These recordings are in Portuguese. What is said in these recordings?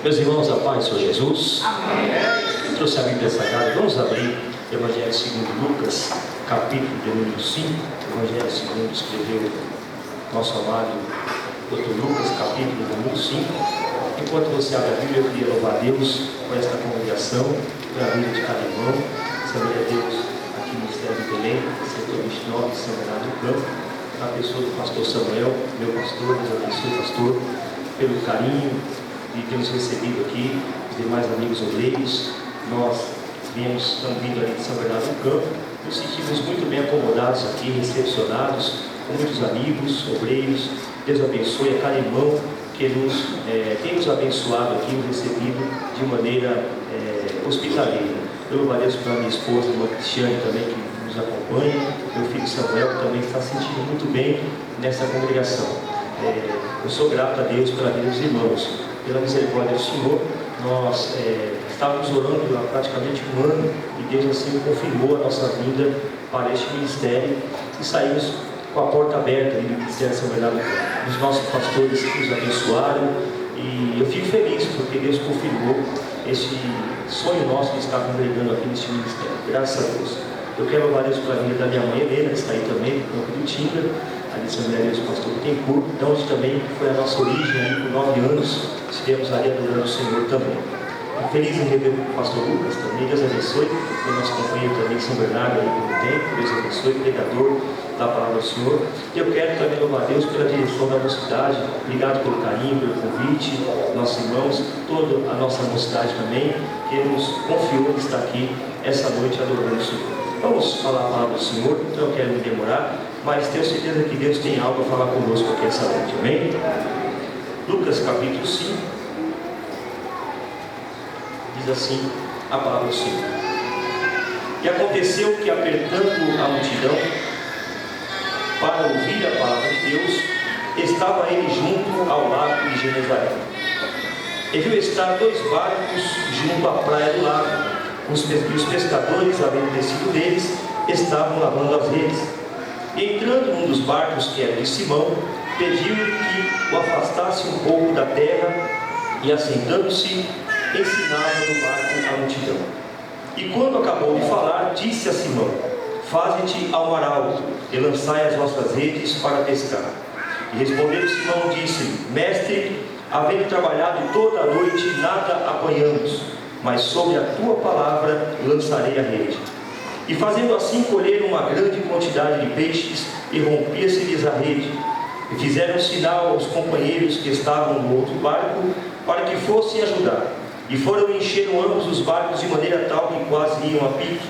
Meus irmãos, a paz do Senhor Jesus. Amém. Trouxe a Bíblia Sagrada. Vamos abrir o Evangelho segundo Lucas, capítulo de número 5. Evangelho segundo escreveu nosso amado Dr. Lucas, capítulo de número 5. Enquanto você abre a Bíblia, eu queria louvar a Deus por esta congregação, pela vida de cada irmão. Saber a Deus aqui no Ministério do Belém, setor 29 de São Bernardo do Campo, na pessoa do pastor Samuel, meu pastor, Deus abençoe o pastor, pelo carinho de ter nos recebido aqui, os demais amigos obreiros. Nós estamos vindo ali de São Bernardo do Campo, nos sentimos muito bem acomodados aqui, recepcionados, com muitos amigos, obreiros. Deus abençoe a cada irmão que tem nos abençoado aqui, nos recebido de maneira hospitaleira. Eu louvo a Deus pela minha esposa, a irmã Cristiane, também, que nos acompanha. Meu filho Samuel, que também está se sentindo muito bem nessa congregação. Eu sou grato a Deus pela vida dos irmãos, pela misericórdia do Senhor. Nós estávamos orando há praticamente um ano e Deus assim confirmou a nossa vinda para este ministério e saímos com a porta aberta ali do Ministério de São Bernardo. Os nossos pastores nos abençoaram e eu fico feliz porque Deus confirmou esse sonho nosso de estar congregando aqui neste ministério. Graças a Deus. Eu quero louvar a Deus pela vida da minha mãe Helena, que está aí também, no campo do Tinga, ali de São Bernardo, o pastor Bittencourt, então onde também foi a nossa origem, ali por 9 anos, estivemos ali adorando o Senhor também. Feliz em rever o pastor Lucas também, Deus abençoe, o nosso companheiro também, São Bernardo, aí pelo tempo, Deus abençoe, pregador da palavra do Senhor. E eu quero também louvar a Deus pela direção da mocidade, obrigado pelo carinho, pelo convite, nossos irmãos, toda a nossa mocidade também, que nos confiou de estar aqui essa noite adorando o Senhor. Vamos falar a palavra do Senhor, então eu quero me demorar, mas tenho certeza que Deus tem algo a falar conosco aqui essa noite, amém? Lucas capítulo 5, diz assim a palavra do Senhor. E aconteceu que, apertando a multidão para ouvir a palavra de Deus, estava ele junto ao lago de Genezaré. E viu estar 2 barcos junto à praia do lago. Os pescadores, havendo descido deles, estavam lavando as redes. E entrando um dos barcos, que era de Simão, pediu que o afastasse um pouco da terra, e assentando-se, ensinava no barco a multidão. E quando acabou de falar, disse a Simão: Faze-te ao mar alto, e lançai as vossas redes para pescar. E respondendo Simão, disse-lhe: Mestre, havendo trabalhado toda a noite, nada apanhamos, mas sobre a tua palavra lançarei a rede. E fazendo assim, colheram uma grande quantidade de peixes, e rompia-se-lhes a rede. E fizeram sinal aos companheiros que estavam no outro barco, para que fossem ajudar. E foram e encheram ambos os barcos de maneira tal que quase iam a pique.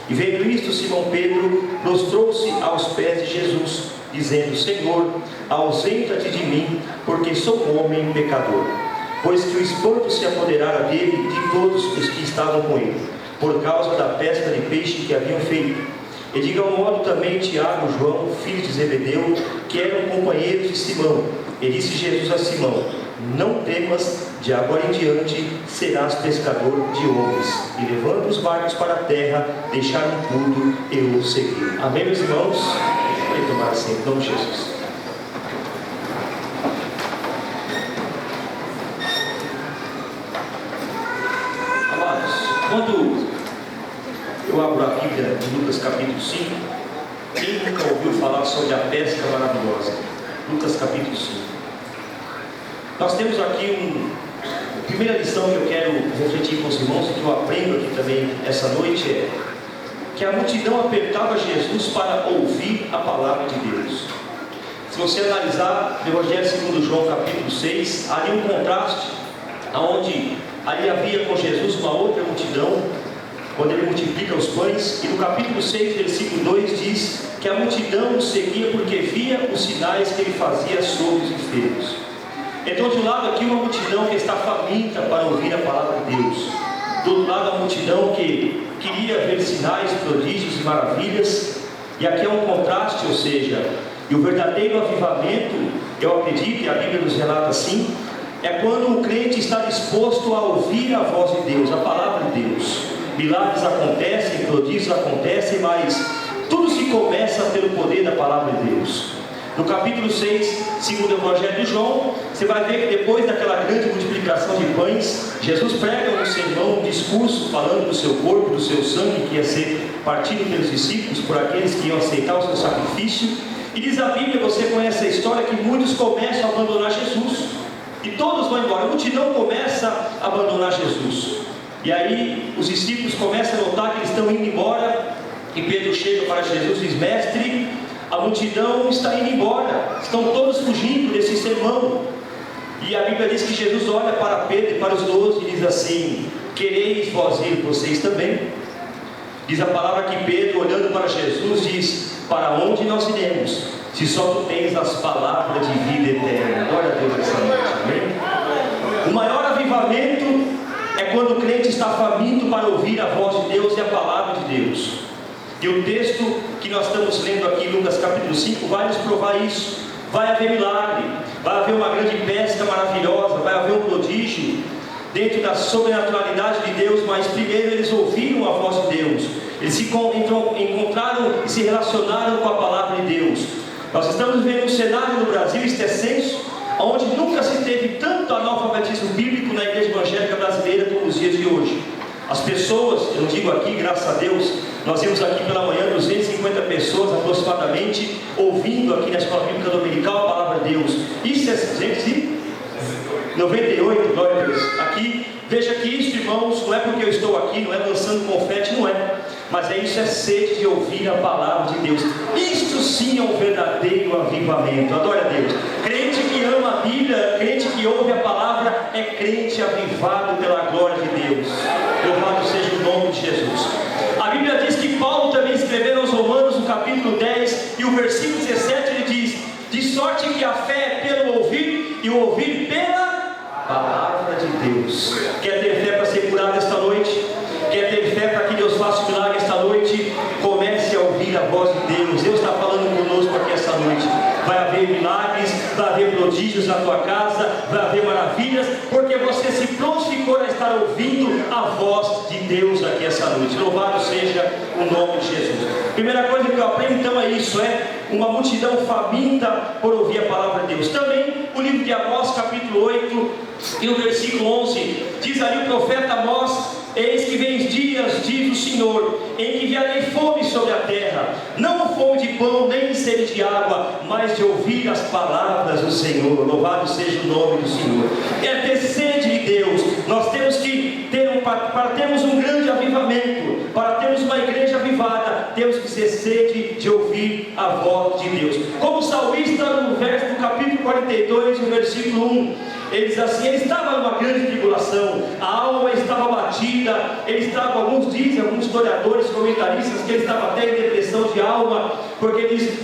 E vendo isto, Simão Pedro prostrou-se aos pés de Jesus, dizendo: Senhor, ausenta-te de mim, porque sou um homem pecador. Pois que o espanto se apoderara dele e de todos os que estavam com ele, por causa da pesca de peixe que haviam feito. E de igual modo também Tiago, João, filhos de Zebedeu, que eram companheiros de Simão. E disse Jesus a Simão: Não temas, de agora em diante serás pescador de homens. E levando os barcos para a terra, deixaram tudo e o seguiram. Amém, meus irmãos? Vamos tomar assim, em nome de Jesus. Quando eu abro a Bíblia em Lucas capítulo 5, quem nunca ouviu falar sobre a pesca maravilhosa? Lucas capítulo 5. Nós temos aqui a primeira lição que eu quero refletir com os irmãos e que eu aprendo aqui também essa noite é que a multidão apertava Jesus para ouvir a palavra de Deus. Se você analisar o Evangelho segundo João capítulo 6, há ali um contraste, onde ali havia com Jesus uma outra multidão, quando ele multiplica os pães, e no capítulo 6, versículo 2 diz que a multidão o seguia porque via os sinais que ele fazia sobre os enfermos. Então, de um lado aqui uma multidão que está faminta para ouvir a palavra de Deus, do outro lado a multidão que queria ver sinais, prodígios e maravilhas, e aqui é um contraste, ou seja, e o verdadeiro avivamento, eu acredito, e a Bíblia nos relata assim, é quando o crente está disposto a ouvir a voz de Deus, a palavra de Deus. Milagres acontecem, prodígios acontecem, mas tudo se começa pelo poder da palavra de Deus. No capítulo 6, segundo o Evangelho de João, você vai ver que depois daquela grande multiplicação de pães, Jesus prega um sermão, um discurso falando do seu corpo, do seu sangue, que ia ser partido pelos discípulos, por aqueles que iam aceitar o seu sacrifício. E diz a Bíblia, você conhece a história, que muitos começam a abandonar Jesus, e todos vão embora, a multidão começa a abandonar Jesus. E aí os discípulos começam a notar que eles estão indo embora, e Pedro chega para Jesus e diz: mestre, a multidão está indo embora, estão todos fugindo desse sermão. E a Bíblia diz que Jesus olha para Pedro e para os 12 e diz assim: quereis vós ir vocês também? Diz a palavra que Pedro, olhando para Jesus, diz: para onde nós iremos, se só tu tens as palavras de vida eterna? Glória a Deus essa noite, amém? O maior avivamento é quando o crente está faminto para ouvir a voz de Deus e a palavra de Deus. E o texto que nós estamos lendo aqui, Lucas capítulo 5, vai nos provar isso. Vai haver milagre, vai haver uma grande pesca maravilhosa, vai haver um prodígio dentro da sobrenaturalidade de Deus. Mas primeiro eles ouviram a voz de Deus, eles se encontraram e se relacionaram com a palavra de Deus. Nós estamos vendo um cenário no Brasil, este é censo, onde nunca se teve tanto analfabetismo bíblico na igreja evangélica brasileira como nos dias de hoje. As pessoas, eu digo aqui, graças a Deus, nós vimos aqui pela manhã 250 pessoas aproximadamente ouvindo aqui na Escola Bíblica Dominical a palavra de Deus. Isso é 298, glória a Deus. Aqui, veja que isso, irmãos, não é porque eu estou aqui, não é lançando confete, não é. Mas isso é sede de ouvir a palavra de Deus. Isto sim é um verdadeiro avivamento. Adore a Deus. Crente que ama a Bíblia, crente que ouve a palavra, é crente avivado pela glória de Deus. Louvado seja o nome de Jesus. A Bíblia diz que Paulo também escreveu aos Romanos no capítulo 10 e o versículo 17, ele diz: de sorte que a fé é pelo ouvir e o ouvir pela palavra de Deus. Quer ter fé para ser curado esta noite? Quer ter fé para que Deus faça um milagre esta noite? Comece a ouvir a voz de Deus. Deus está falando conosco aqui esta noite. Vai haver milagres, vai haver prodígios na tua casa, vai haver maravilhas, porque você se prontificou a estar ouvindo a voz de Deus aqui essa noite. Louvado seja o nome de Jesus. Primeira coisa que eu aprendo então é isso, é uma multidão faminta por ouvir a palavra de Deus. Também o livro de Amós capítulo 8 e o versículo 11, diz ali o profeta Amós: eis que vem dias, diz o Senhor, em que enviarei fome sobre a terra, não fome de pão, nem sede de água, mas de ouvir as palavras do Senhor. Louvado seja o nome do Senhor. É ter sede de Deus. Nós temos que ter para termos um grande avivamento, para termos uma igreja avivada, temos que ter sede de ouvir a voz de Deus. Como o salmista no verso do capítulo 42, no versículo 1, ele diz assim: ele estava numa grande tribulação, a alma estava batida, ele estava, alguns dizem, alguns historiadores, comentaristas, que ele estava até em depressão de alma, porque ele diz: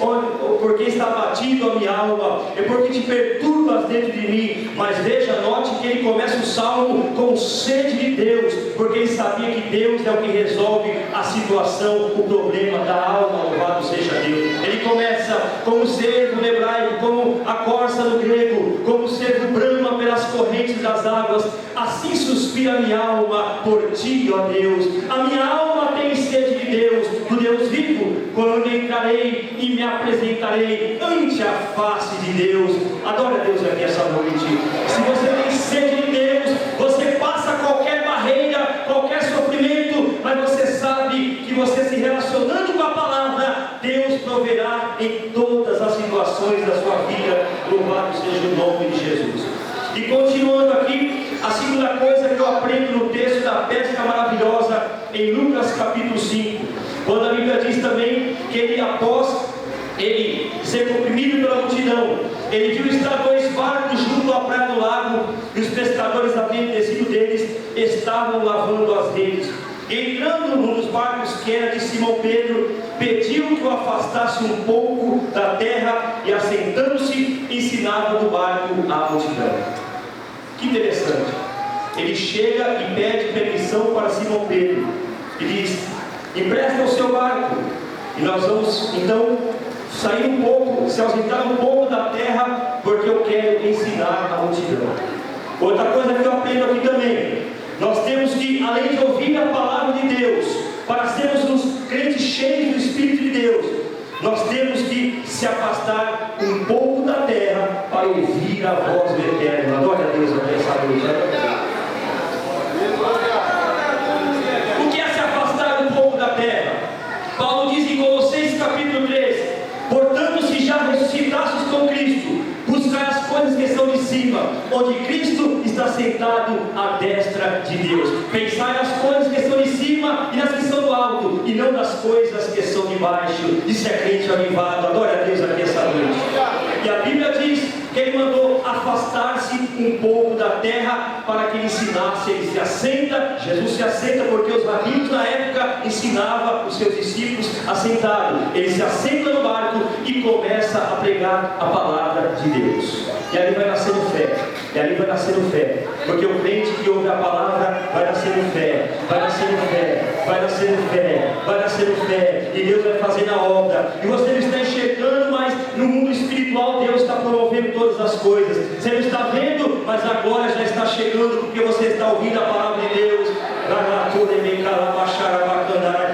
porque está batido a minha alma, é porque te perturbas dentro de mim. Mas veja, note que ele começa o salmo com sede de Deus, porque ele sabia que Deus é o que resolve a situação, o problema da alma. Louvado seja Deus. Ele começa como o servo no hebraico, como a corça no grego, como o servo brama pelas correntes das águas. Assim suspira a minha alma por ti, ó Deus. A minha alma tem sede de Deus, do Deus vivo. Quando entrarei e me apresentarei ante a face de Deus. Adore a Deus aqui essa noite. Se você tem sede de Deus, você passa qualquer barreira, qualquer sofrimento, mas você sabe que você se relacionando com a palavra, Deus proverá em todas as situações da sua vida. Louvado seja o nome de Jesus. E continuando aqui, a segunda coisa que eu aprendo no texto da pesca maravilhosa em Lucas capítulo 5, quando a Bíblia diz também que ele, após ele ser comprimido pela multidão, ele viu estar 2 barcos junto à praia do lago, e os pescadores, havendo descido deles, estavam lavando as redes. Entrando num dos barcos, que era de Simão Pedro, pediu que o afastasse um pouco da terra, e assentando-se, ensinava do barco à multidão. Que interessante. Ele chega e pede permissão para Simão Pedro e diz: empresta o seu barco, e nós vamos então sair um pouco, se ausentar um pouco da terra, porque eu quero ensinar a multidão. Outra coisa que eu aprendo aqui também, nós temos que, além de ouvir a palavra de Deus, para sermos uns crentes cheios do Espírito de Deus, nós temos que se afastar um pouco da terra para ouvir a voz do Eterno. Glória a Deus, essa noite. O que é se afastar um pouco da terra? Paulo diz em Colossenses capítulo 3: portanto, se já ressuscitastes com Cristo, buscai as coisas que são de cima, onde Cristo está sentado à destra de Deus. Pensai nas coisas que são de cima e nas que são do alto, e não nas coisas que são de baixo. Isso é crente avivado. Adore a Deus aqui essa noite. E a Bíblia diz que ele mandou afastar-se um pouco da terra para que ele ensinasse. Ele se assenta, Jesus se assenta, porque os rabinos na época ensinavam os seus discípulos assentados. Ele se assenta no barco e começa a pregar a palavra de Deus. E ali vai nascendo fé. E ali vai nascendo fé. Porque o crente que ouve a palavra vai nascendo fé. Vai nascendo fé. Vai nascendo fé. Vai nascendo fé. E Deus vai fazendo a obra. E você não está enxergando, mas no mundo espiritual Deus está promovendo todas as coisas. Você não está vendo, mas agora já está chegando, porque você está ouvindo a palavra de Deus.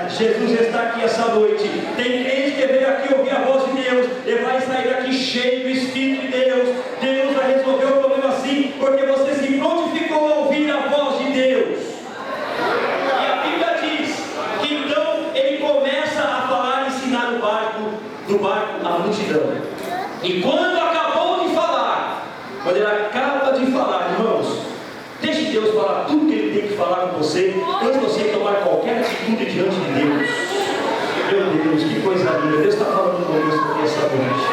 Jesus está aqui essa noite. Tem crente que veio aqui ouvir a voz de Deus e vai sair daqui cheio do Espírito de Deus. Deus vai resolver o problema assim, porque você se prontificou a ouvir a voz de Deus. E a Bíblia diz que então ele começa a falar e ensinar no barco a multidão. E quando acabou de falar, quando ele acaba de falar, irmãos, deixe Deus falar tudo que ele tem que falar com você, antes de você tomar qualquer atitude diante de Deus. Meu Deus, que coisa linda. Deus está falando conosco aqui essa noite.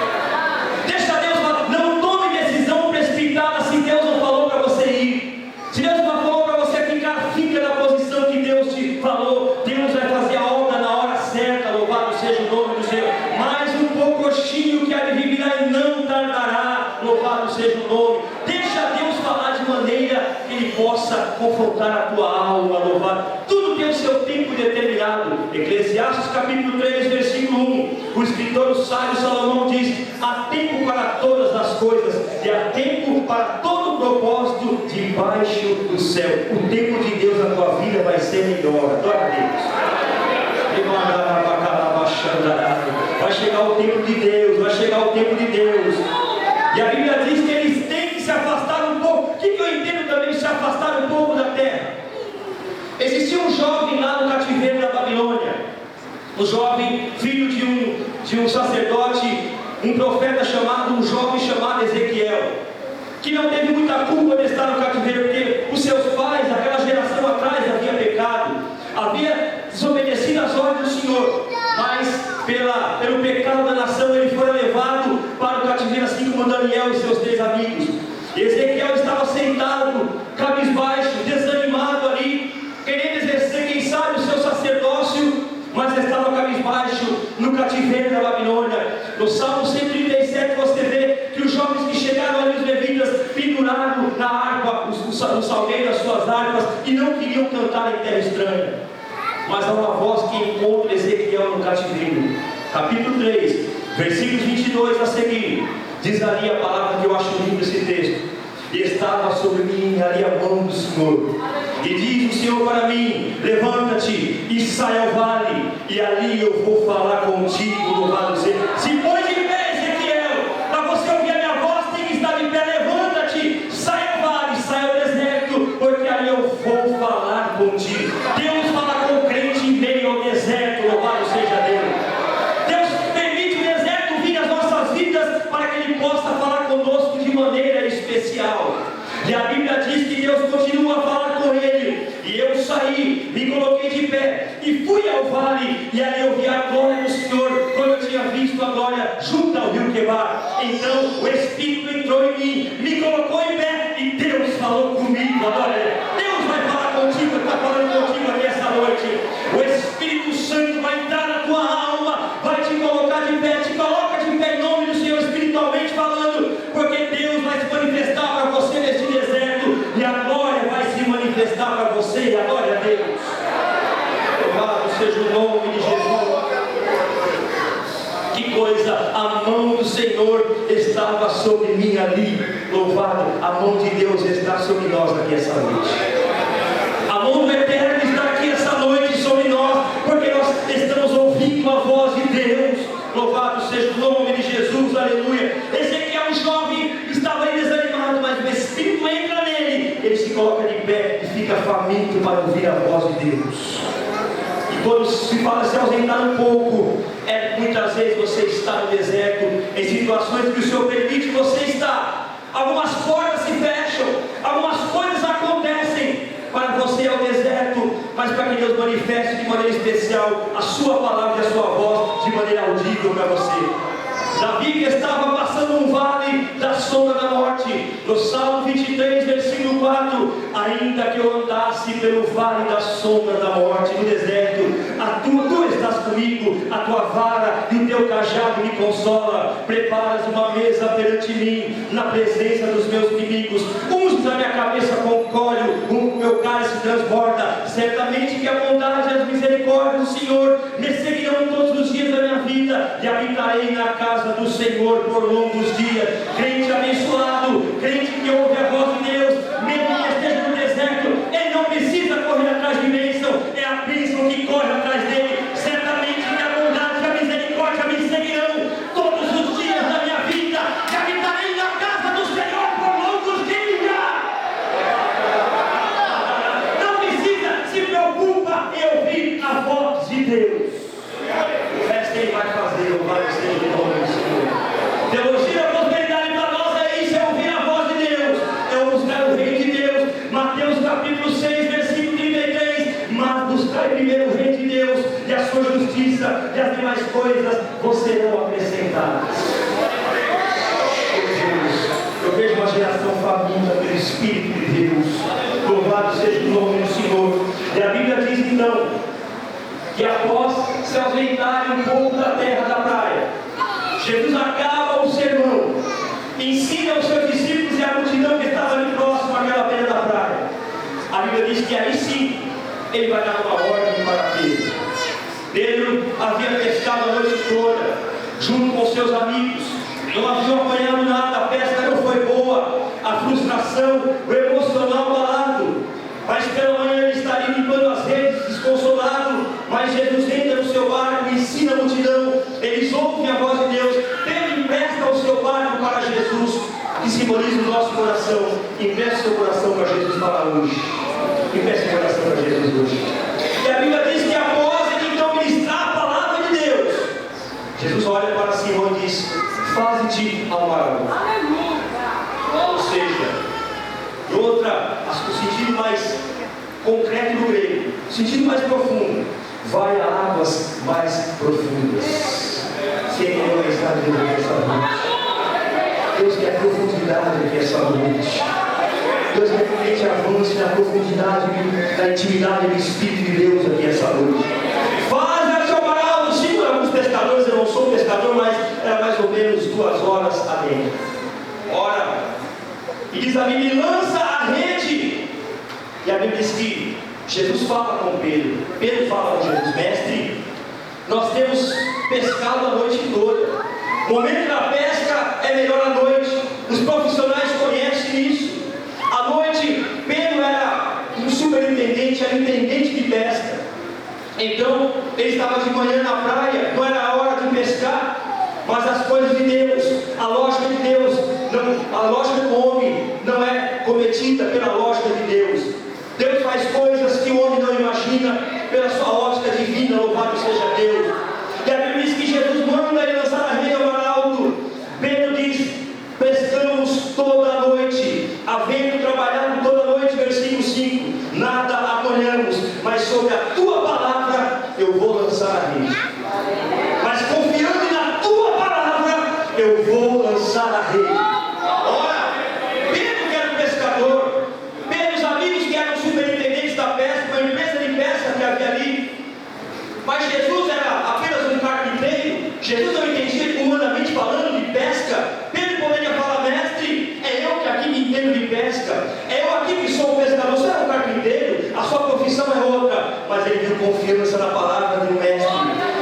Deixa Deus falar. Não tome decisão precipitada se Deus não falou para você ir. Se Deus não falou para você ficar, fica na posição que Deus te falou. Deus vai fazer a obra na hora certa. Louvado seja o nome do Senhor. Mais um pouquinho que há de vir virá e não tardará. Louvado seja o nome. Deixa Deus falar de maneira que Ele possa confrontar a tua alma. Louvado. Tudo tem o seu tempo determinado. Eclesiastes capítulo 3, versículo 1. O escritor sábio Salomão diz: há tempo para todas as coisas e há tempo para todo propósito debaixo do céu. O tempo de Deus na tua vida vai ser melhor. Glória a Deus. Vai chegar o tempo de Deus. Vai chegar o tempo de Deus. E a Bíblia diz que eles têm que se afastar um pouco. O que eu entendo também de se afastar um pouco da terra? Existia um jovem lá no cativeiro da Babilônia. Um jovem, filho de um sacerdote, um profeta chamado, um jovem chamado Ezequiel, que não teve muita culpa de estar no cativeiro, porque os seus pais, aquela geração atrás, havia pecado, havia desobedecido às ordens do Senhor, mas pelo pecado da nação ele foi levado para o cativeiro, assim como Daniel e seus 3 amigos. Ezequiel estava sentado, cabisbaixo, desanimado ali, querendo exercer, quem sabe, o seu sacerdócio, mas estava cabisbaixo no cativeiro da Babilônia. No Salmo 137 você vê que os jovens que chegaram ali, os levitas, penduraram na harpa, o salgueiro das suas harpas, e não queriam cantar em terra estranha. Mas há uma voz que encontra Ezequiel no cativeiro. Capítulo 3, versículos 22 a seguir, diz ali a palavra que eu acho lindo esse texto. E estava sobre mim ali a mão do Senhor, e diz o Senhor para mim: levanta-te e sai ao vale, e ali eu vou falar contigo. Louvado seja. Se põe de pé, Ezequiel, para você ouvir a minha voz, tem que estar de pé. Levanta-te, sai ao vale, sai ao deserto, porque ali eu vou falar contigo. Deus fala com o crente em meio ao deserto. Louvado seja Deus. Deus permite o deserto vir às nossas vidas para que Ele possa falar conosco de maneira especial. E a Bíblia diz que Deus continua a falar com ele. E eu saí, me coloquei de pé e fui ao vale, e ali eu vi a glória do Senhor, quando eu tinha visto a glória junto ao rio Quebar. Então o Espírito entrou em mim, me colocou em pé, e Deus falou comigo. Agora Deus vai falar contigo, está falando contigo aqui essa noite. O Espírito Santo vai entrar na tua alma, vai te colocar de pé. Te coloca de pé em nome do Senhor, espiritualmente falando, porque Deus vai se manifestar para você neste deserto, e a glória vai se manifestar para você. E a glória a Deus. Louvado seja o nome de Jesus. Que coisa, a mão do Senhor estava sobre mim ali. Louvado, a mão de Deus está sobre nós aqui essa noite. A mão do Eterno está aqui essa noite sobre nós, porque nós estamos ouvindo a voz de Deus. Louvado seja o nome de Jesus. aleluia. Ezequiel, um jovem, estava aí desanimado, mas o Espírito entra nele, ele se coloca de pé e fica faminto para ouvir a voz de Deus. E quando se fala se ausentar um pouco, muitas vezes você está no deserto, em situações que o Senhor permite que você está. Algumas portas se fecham, algumas coisas acontecem para você ao deserto, mas para que Deus manifeste de maneira especial a sua palavra e a sua voz de maneira audível para você. Davi, que estava passando um vale da sombra da morte, no Salmo 23, versículo 4: ainda que eu andasse pelo vale da sombra da morte, no deserto, tu estás comigo, a tua vara e o teu cajado me consola. Preparas uma mesa perante mim, na presença dos meus inimigos. Unges a minha cabeça com óleo, o meu cálice transborda. Certamente que a bondade e as misericórdias do Senhor me seguirão todos os dias da minha vida, e habitarei na casa do Senhor por longos dias. Crente abençoado, crente que ouve a voz de Deus, mesmo que esteja no deserto, ele não precisa correr atrás de bênção, é a bênção que corre atrás dele. Certamente que a bondade e a misericórdia me seguirão todos os dias da minha vida, e habitarei na casa do Senhor por longos dias. Não precisa se preocupa em ouvir a voz de Deus. O resto ele vai fazer, o vai ser o nome do Senhor. Teologia da prosperidade para nós é isso, é ouvir a voz de Deus, é buscar o reino de Deus. Mateus capítulo 6, versículo 33: mas buscar primeiro o reino de Deus e a sua justiça, e as demais coisas vos serão acrescentadas. Eu vejo uma geração faminta pelo Espírito de Deus. Louvado seja o nome do Senhor. E a Bíblia diz então que após se ausentarem um pouco da terra da praia, Jesus acaba o sermão, ensina aos seus discípulos e a multidão que estava ali próximo àquela beira da praia. A Bíblia diz que aí sim ele vai dar uma ordem para Pedro. Pedro havia pescado a noite toda junto com seus amigos, não haviam apanhado nada, a pesca não foi boa, a frustração, o emocional abalado. Mas pela manhã ele estaria limpando as redes, desconsolado. Mas Jesus entra no seu barco e ensina a multidão. Eles ouvem a voz de Deus. Pedro empresta o seu barco para Jesus, que simboliza o nosso coração. Empresta o seu coração para Jesus para hoje. Empresta o coração para Jesus hoje. E a Bíblia diz que após ele então ministrar a palavra de Deus, Jesus olha para Simão e diz: faze-te ao mar. Ou seja, o sentido mais concreto do grego, o sentido mais profundo, vai a águas mais profundas. Se entendeu a mensagem de Deus essa noite? Deus quer profundidade aqui essa noite. Deus quer que a gente avance na profundidade, na intimidade do Espírito de Deus aqui essa noite. Faz a seu paral, sim, alguns pescadores, eu não sou pescador, mas era mais ou menos 2 horas a dentro. Ora, e diz a Bíblia, lança a rede. E a Bíblia diz que Jesus fala com Pedro. Pedro fala com Jesus: mestre, nós temos pescado a noite toda. O momento da pesca é melhor à noite. Os profissionais conhecem isso. À noite, Pedro era um superintendente, era intendente de pesca. Então, ele estava de manhã na praia, não era a hora de pescar. Mas as coisas de Deus, a lógica de Deus, a lógica do homem não é cometida pela lógica de Deus. Deus faz coisas que o homem não imagina pela sua ótica divina, louvado seja Deus. E a Bíblia diz que Jesus manda ele lançar a rede ao mar alto. Pedro diz: pescamos toda a noite, havendo trabalhado toda a noite, versículo 5, nada apanhamos, mas sobre a tua palavra eu vou lançar a rede. Mas confiando na tua palavra, eu vou lançar a rede. Ora, Pedro que era um pescador, Pedro, os amigos que eram superintendentes da pesca, uma empresa de pesca que havia ali. Mas Jesus era apenas um carpinteiro. Jesus não entendia humanamente falando de pesca. Pedro poderia falar: mestre, é eu que aqui me entendo de pesca, é eu aqui que sou um pescador. Você é um carpinteiro, a sua profissão é outra. Mas ele viu confiança na palavra do mestre.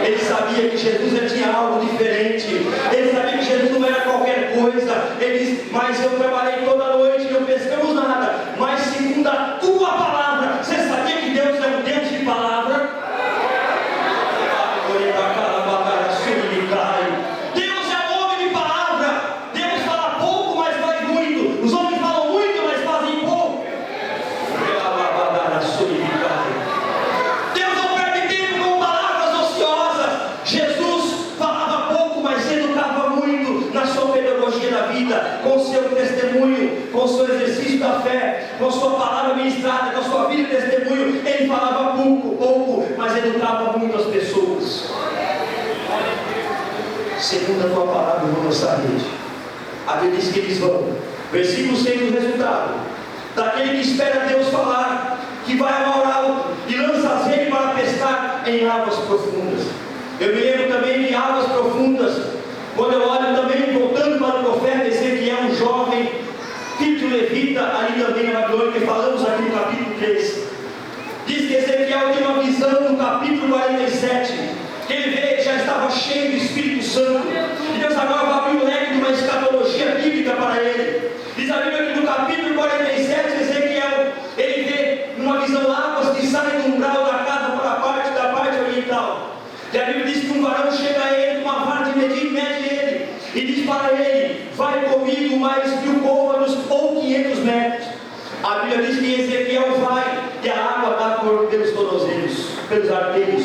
Ele sabia que Jesus tinha algo diferente. Ele sabia que Jesus não era qualquer coisa. Ele disse: mas eu trabalhei toda a noite e não pescamos nada, mas segundo a tua palavra. Você sabia que Deus é um Deus de palavra? Deus é um homem de palavra. vida, com o seu testemunho, com o seu exercício da fé, com a sua palavra ministrada, com a sua vida de testemunho. Ele falava pouco, mas educava muito as pessoas. Segundo a tua palavra, eu vou lançar a rede. A Bíblia diz que eles vão. Versículo 6, o resultado daquele que espera Deus falar, que vai ao alto e lança as redes para pescar em águas profundas. Eu me lembro também de águas profundas, quando eu olho também, voltando para o profeta Ezequiel, um jovem, filho de um levita, ali também na Babilônia, que falamos aqui no capítulo 3. Diz que Ezequiel tem uma visão no capítulo 47, que ele vê, já estava cheio do Espírito Santo, e Deus agora vai abrir o leque de uma escatologia bíblica para ele. Diz a Bíblia que no capítulo 47, Ezequiel, ele vê numa visão águas que saem do umbral da casa para da parte oriental. E a Bíblia diz que um varão chega a ele com uma vara de medir, mede ele, e diz para ele: vai comigo mais 1000 côvados ou 500 metros. A Bíblia diz que Ezequiel vai, e a água dá pelos tornozelos, pelos arteiros.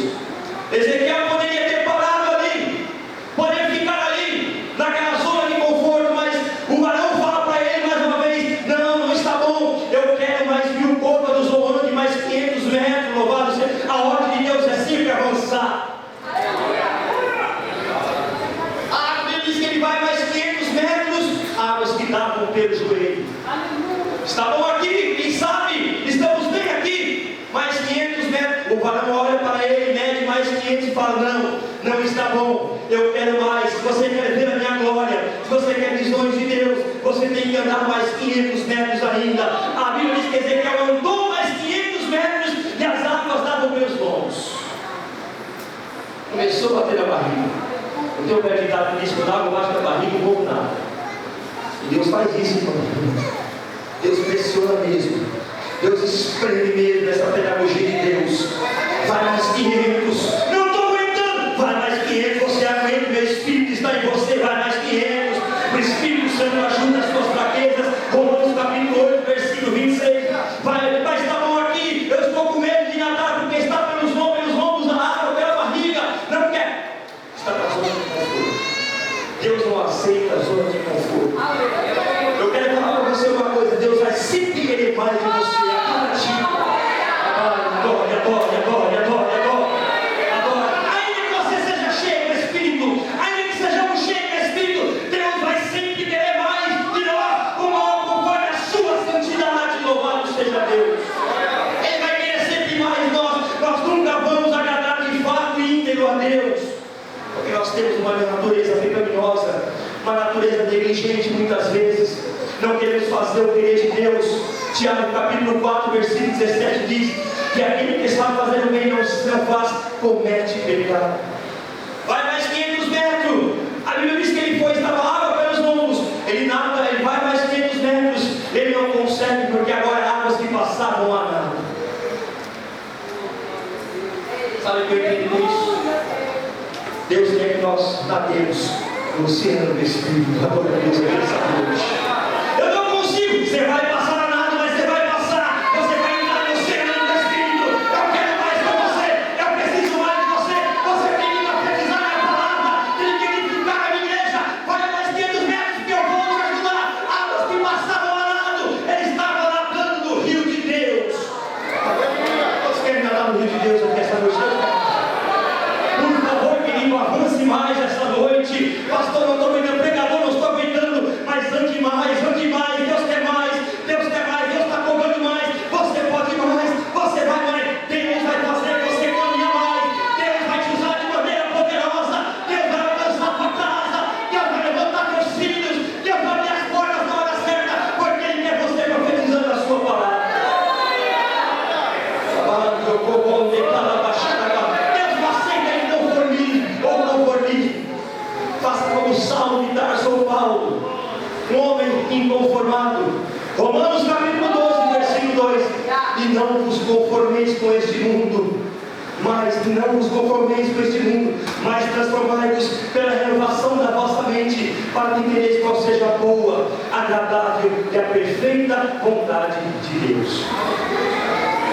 Ezequiel poderia ter parado ali, poderia ficar ali, naquela zona de conforto, mas o varão fala para ele mais uma vez: não está bom, eu quero mais 1000 côvados ou ande mais 500 metros, louvado seja. A ordem de Deus é sempre avançar. A Bíblia diz que ele vai mais 500 metros, águas que davam pelo joelho. Está bom aqui, quem sabe, estamos bem aqui, mais 500 metros, o varão olha para ele, mede mais 500 e fala: não está bom, eu quero mais. Se você quer ver a minha glória, se você quer visões de Deus, você tem que andar mais 500 metros ainda. A Bíblia diz que Ezequiel andou mais 500 metros e as águas davam pelos lombos. Começou a bater a barriga. Eu tenho um verdade que diz: quando a água bate na barriga, não houve nada. E Deus faz isso, irmão. Deus pressiona mesmo, Deus espreme mesmo nessa pedagogia de Deus. Vai mais 500, não estou aguentando, vai mais 500, você aguenta, meu Espírito está em você, vai mais 500, o Espírito Santo ajuda as suas fraquezas. Romanos capítulo 8, versículo 26, mas está bom aqui, eu estou com medo de nadar, porque está pelos lombos da água, pela barriga, não quer, está na zona de conforto. Deus não aceita a zona de conforto. Eu quero falar para você uma coisa: Deus vai sempre querer mais de você a cada dia. Adore. Ainda que você seja cheio do Espírito, ainda que sejamos cheios do Espírito, Deus vai sempre querer mais de nós, conforme a sua santidade. Louvado seja Deus. Ele vai querer sempre mais de nós nunca vamos agradar de fato e íntegro a Deus, porque nós temos uma natureza pecaminosa, uma natureza negligente muitas vezes. Não queremos fazer o querer de Deus. Tiago capítulo 4, versículo 17 diz que aquele que está fazendo bem não faz, comete pecado. Vai mais 500 metros. A Bíblia diz que ele foi, estava água pelos lombos. Ele nada, ele vai mais 500 metros. Ele não consegue, porque agora águas que passavam a nada. Sabe o que eu entendi disso? Deus quer que nós nademos no oceano do Espírito. Adoro a Deus nessa noite. Você vai passar a nada, mas você vai passar. Você vai entrar no oceano do Espírito. Eu quero mais com você. Eu preciso mais de você. Você tem que profetizar a minha palavra. Tem que edificar a minha igreja. Vai mais 500 metros que eu vou te ajudar. Águas que passavam a nado. Ele estava nadando no rio de Deus. Você quer nadar no rio de Deus aqui essa noite? Por favor, querido, avance mais essa noite. Pastor, não estou aguentando. Pregador, não estou aguentando. Mas ande mais. Deus quer mais, Deus está cobrando mais, você pode mais, você vai mais, Deus vai fazer você caminhar mais, Deus vai te usar de maneira poderosa, Deus vai alcançar a tua casa, Deus vai levantar teus filhos, Deus vai abrir as portas na hora certa, porque Ele quer você profetizando a sua palavra. Deus não aceita inconformismo, faça como Saulo de Tarso ou Paulo, um homem inconformado. Romanos capítulo 12, versículo 2: e não vos conformeis com este mundo, mas transformai-vos pela renovação da vossa mente, para que entendeis qual seja a boa, agradável e a perfeita vontade de Deus.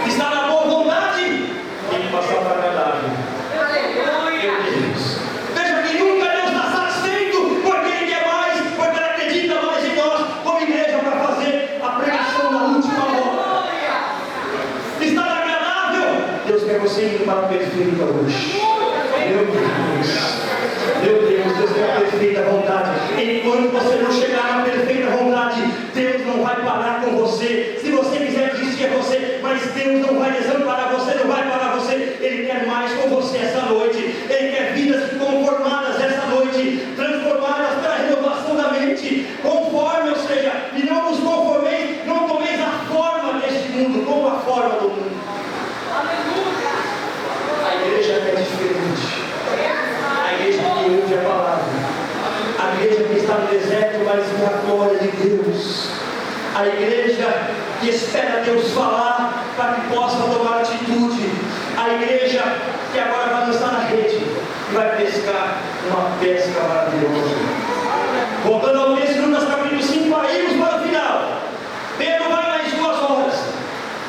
Está na boa vontade, tem que passar para agradável. Meu Deus. Veja que nunca Deus está satisfeito, porque Ele quer mais, porque Ele acredita mais em Enquanto você não chegar na perfeita vontade, Deus não vai parar com você. Se você quiser desistir, é você, mas Deus não vai desamparar você, não vai parar você. Ele quer mais com você essa noite. Ele quer vidas conformadas essa noite, transformadas pela renovação da mente, conforme, ou seja, e não vos conformeis, não tomeis a forma deste mundo, como a forma do mundo. Aleluia! A igreja é diferente. A igreja que ouve a palavra. A igreja que está no deserto, mas vê a glória de Deus. A igreja que espera Deus falar para que possa tomar atitude. A igreja que agora vai lançar na rede e vai pescar uma pesca maravilhosa. Voltando ao texto, Lucas capítulo 5, para irmos para o final. Pedro vai nas 2 horas.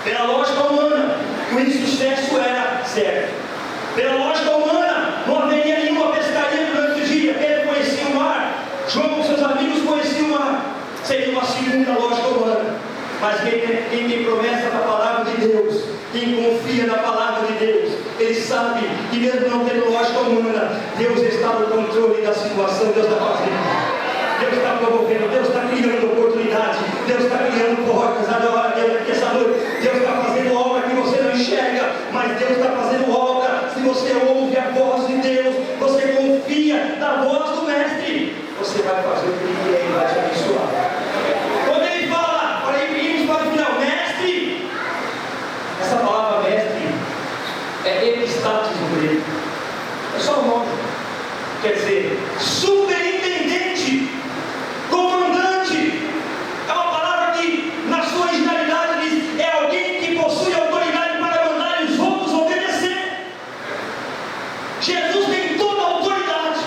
Pela lógica humana, o insucesso era certo. Pela lógica humana, não haveria nenhuma pescaria durante o dia. Pedro conhecia o mar, João com seus amigos conheciam o mar. Seria uma segunda lógica humana. Mas quem tem promessa da palavra de Deus, quem confia na palavra de Deus, ele sabe que mesmo não tendo lógica humana, Deus está no controle da situação, Deus está fazendo. Deus está promovendo, Deus está criando oportunidade, Deus está criando portas. Agora, Deus aqui essa noite, Deus está fazendo obra que você não enxerga, mas Deus está fazendo obra. Se você ouve a voz de Deus, você confia na voz do Mestre, você vai fazer o que Ele vai te abençoar. Quando Ele fala, para irmos para o final, Mestre, essa palavra Mestre é epistatis no grego, é só o nome, quer dizer, superintendente, comandante. É uma palavra que na sua originalidade diz, é alguém que possui autoridade para mandar os outros obedecer. Jesus tem toda a autoridade.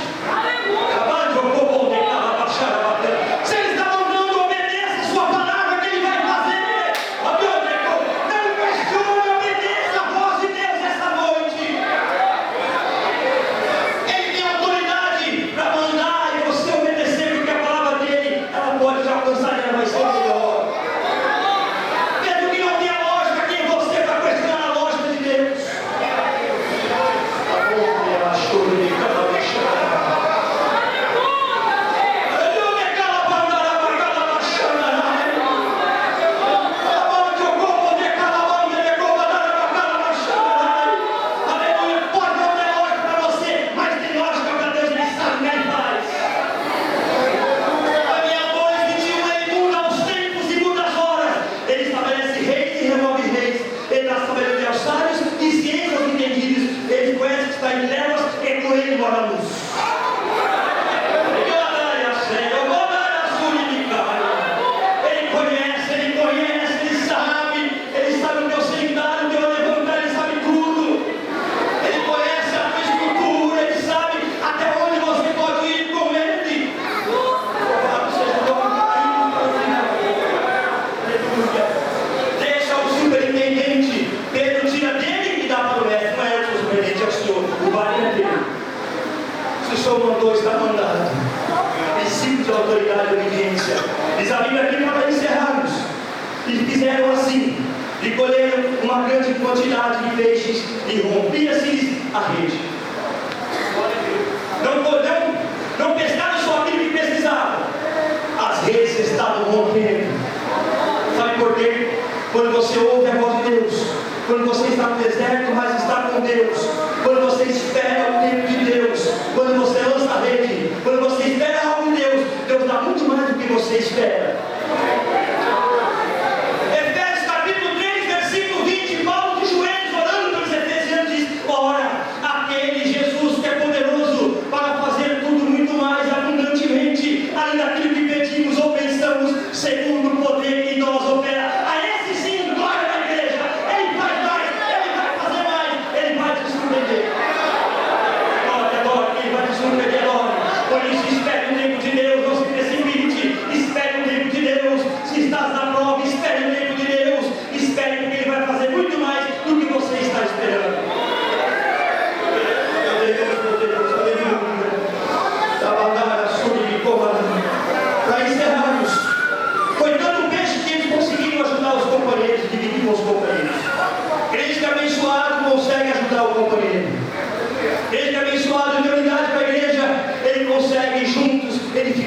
Se Ele está mandando, obedeça a sua palavra que Ele vai fazer. Não questione, obedeça a voz de Deus essa noite. Ele tem autoridade para mandar e você obedecer, porque a palavra dele, ela pode te alcançar e ela vai ser melhor. Mesmo que não tenha lógica, quem você está questionando a lógica de Deus? O Senhor mandou, está mandado. Princípio de autoridade e obediência. Diz a Bíblia aqui para encerrarmos. E fizeram assim. E colheram uma grande quantidade de peixes. E rompia-se a rede. Não pescaram só aquilo que precisavam. As redes estavam rompendo. Sabe por quê? Quando você ouve a voz de Deus, quando você está no deserto, mas está com Deus, quando você espera o tempo de Deus, quando você lança a rede, quando você espera algo de Deus, Deus dá muito mais do que você espera. Efésios capítulo 3, versículo 20, Paulo de joelhos orando pelos efesianos diz: ora, aquele Jesus que é poderoso para fazer tudo muito mais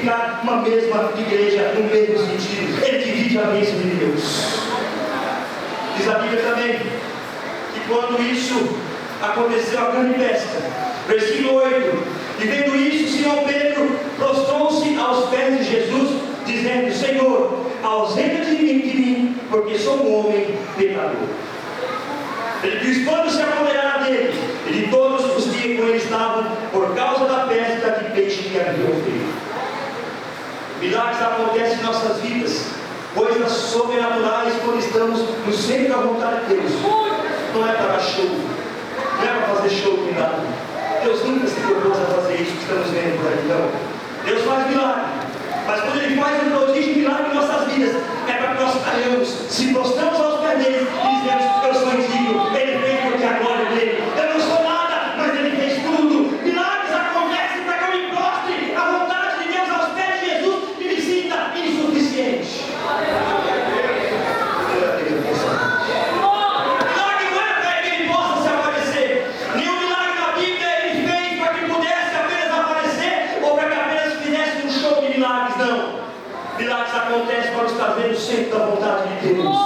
ficar uma mesma igreja, no mesmo sentido. Ele divide a bênção de Deus. Diz a Bíblia também que quando isso aconteceu, a grande pesca, versículo 8: e vendo isso, Simão Pedro prostrou-se aos pés de Jesus, dizendo: Senhor, ausenta-te de mim, porque sou um homem pecador. Ele quis todos se apoderaram dele, e de todos os que com ele estavam, por causa da pesca de peixe que haviam feito. Milagres acontecem em nossas vidas, coisas sobrenaturais, quando estamos no centro da vontade de Deus. Não é para dar show, não é para fazer show de milagre. Deus nunca se propôs a fazer isso que estamos vendo por aí, não. Deus faz milagre, mas quando Ele faz um prodígio de milagre em nossas vidas, é para que nós caímos, se prostramos aos pés dele e dizemos: eu sou indigno, Ele fez porque a glória dele. Eu não sou nada, mas Ele fez tudo. Milagres acontecem para que eu me prostre à vontade de Deus, aos pés de Jesus, e me sinta insuficiente. Milagres acontecem para nos trazer no centro da vontade de Deus,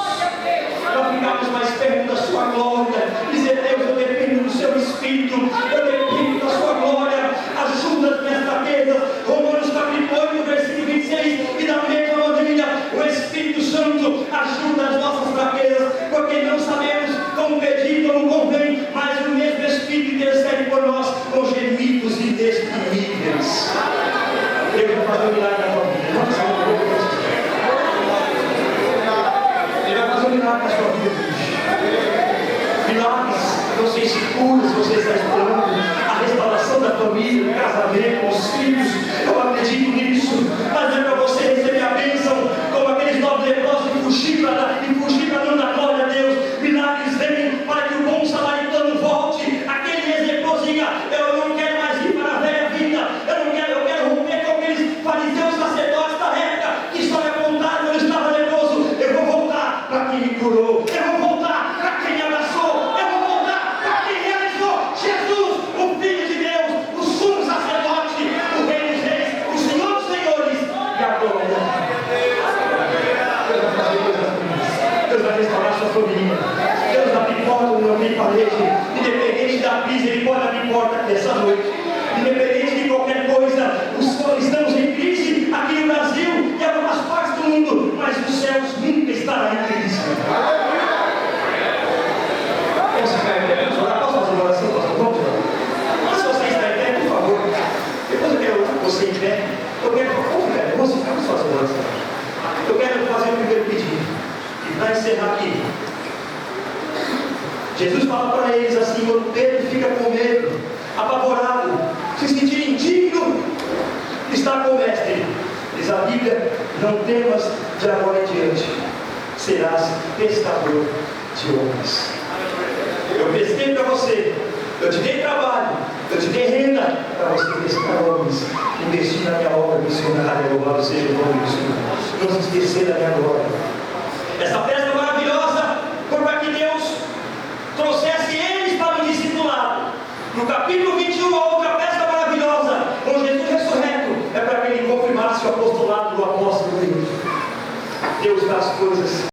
para ficarmos mais perto da sua glória, dizer: Deus, eu dependo do seu Espírito, eu dependo da sua glória, ajuda as minhas fraquezas. Romanos capítulo 8, versículo 26, e da mesma maneira o Espírito Santo ajuda as nossas fraquezas, porque não sabemos como pedir, como convém, mas o mesmo Espírito intercede por nós com gemidos inexprimíveis. Deus vai fazer um milagre na tua vida. Ele vai fazer um milagre na sua vida, bicho. Milagres, não sei se cura, se você está esperando a restauração da família, do casamento, dos filhos. Eu acredito nisso, mas é para você receber a bênção, como aqueles 9 leprosos, e fugir para não dar glória a Deus. Milagres vêm para que o bom samaritano volte, aquele leproso diga: eu não quero mais ir para a velha vida, eu quero romper com aqueles fariseus sacerdotes da época que só me apontaram quando eu estava leproso. Eu vou voltar para quem me curou, eu vou voltar para quem me abraçou, eu vou voltar para quem realizou. Jesus, o Filho de Deus, o sumo sacerdote, o Rei dos Reis, o Senhor dos Senhores, e a glória. Deus vai restaurar sua família. Deus abre porta onde não tem parede. Independente da crise, Ele pode abrir porta essa noite. Independente de qualquer coisa, estamos em crise aqui no Brasil e em algumas partes do mundo, mas os céus nunca estarão em crise. Posso ficar em pé? Posso fazer uma oração, pastor? Vamos lá. Mas se você está em pé, por favor, depois eu quero você em pé. Vamos fazer uma oração. Eu quero fazer o primeiro pedido, e para encerrar aqui, Jesus fala para eles assim, quando Pedro fica com medo, apavorado, se sentir indigno de estar com o mestre, diz a Bíblia: não temas, de agora em diante serás pescador de homens. Eu pesquei para você, eu te dei trabalho, eu te dei renda para você pescar homens, investir na minha obra missionária. Louvado seja o nome do Senhor. Não se esquecer da minha glória. Essa festa maravilhosa foi para que Deus trouxesse eles para o discipulado. No capítulo 21, a outra festa maravilhosa, com Jesus ressurreto, é para que Ele confirmasse o apostolado do apóstolo. Deus dá as coisas